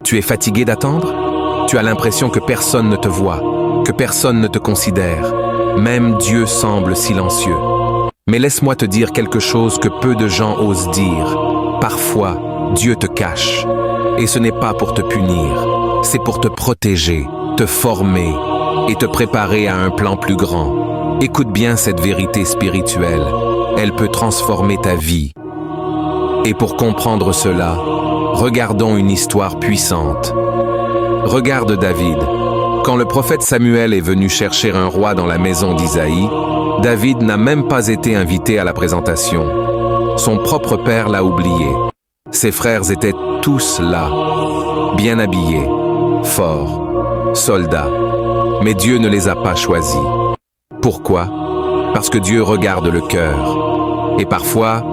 Tu es fatigué d'attendre? Tu as l'impression que personne ne te voit, que personne ne te considère. Même Dieu semble silencieux. Mais laisse-moi te dire quelque chose que peu de gens osent dire. Parfois, Dieu te cache. Et ce n'est pas pour te punir, c'est pour te protéger, te former et te préparer à un plan plus grand. Écoute bien cette vérité spirituelle. Elle peut transformer ta vie. Et pour comprendre cela, regardons une histoire puissante. Regarde David. Quand le prophète Samuel est venu chercher un roi dans la maison d'Isaïe, David n'a même pas été invité à la présentation. Son propre père l'a oublié. Ses frères étaient tous là, bien habillés, forts, soldats. Mais Dieu ne les a pas choisis. Pourquoi? Parce que Dieu regarde le cœur. Et parfois,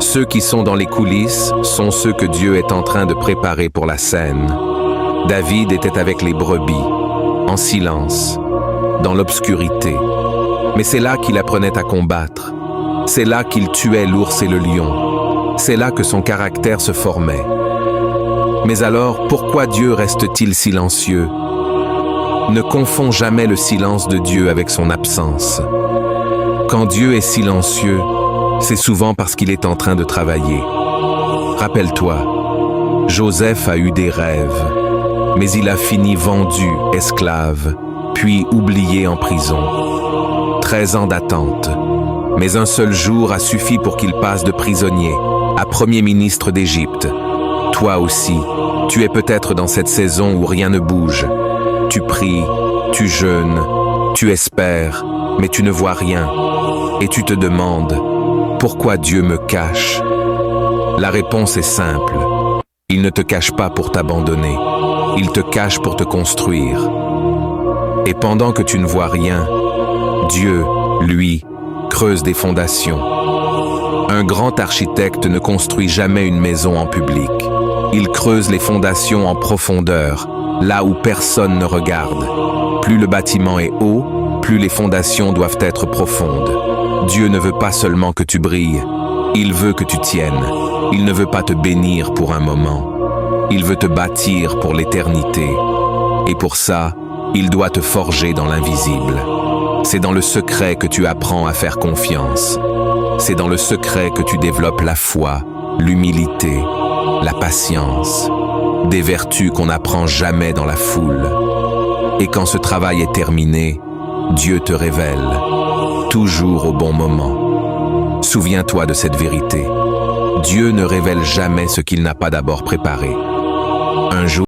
ceux qui sont dans les coulisses sont ceux que Dieu est en train de préparer pour la scène. David était avec les brebis, en silence, dans l'obscurité. Mais c'est là qu'il apprenait à combattre. C'est là qu'il tuait l'ours et le lion. C'est là que son caractère se formait. Mais alors, pourquoi Dieu reste-t-il silencieux? Ne confonds jamais le silence de Dieu avec son absence. Quand Dieu est silencieux, c'est souvent parce qu'il est en train de travailler. Rappelle-toi, Joseph a eu des rêves, mais il a fini vendu, esclave, puis oublié en prison. 13 ans d'attente, mais un seul jour a suffi pour qu'il passe de prisonnier à premier ministre d'Égypte. Toi aussi, tu es peut-être dans cette saison où rien ne bouge. Tu pries, tu jeûnes, tu espères, mais tu ne vois rien. Et tu te demandes, pourquoi Dieu me cache? La réponse est simple. Il ne te cache pas pour t'abandonner. Il te cache pour te construire. Et pendant que tu ne vois rien, Dieu, lui, creuse des fondations. Un grand architecte ne construit jamais une maison en public. Il creuse les fondations en profondeur, là où personne ne regarde. Plus le bâtiment est haut, plus les fondations doivent être profondes. Dieu ne veut pas seulement que tu brilles, il veut que tu tiennes. Il ne veut pas te bénir pour un moment. Il veut te bâtir pour l'éternité. Et pour ça, il doit te forger dans l'invisible. C'est dans le secret que tu apprends à faire confiance. C'est dans le secret que tu développes la foi, l'humilité, la patience, des vertus qu'on n'apprend jamais dans la foule. Et quand ce travail est terminé, Dieu te révèle, toujours au bon moment. Souviens-toi de cette vérité. Dieu ne révèle jamais ce qu'il n'a pas d'abord préparé. Un jour,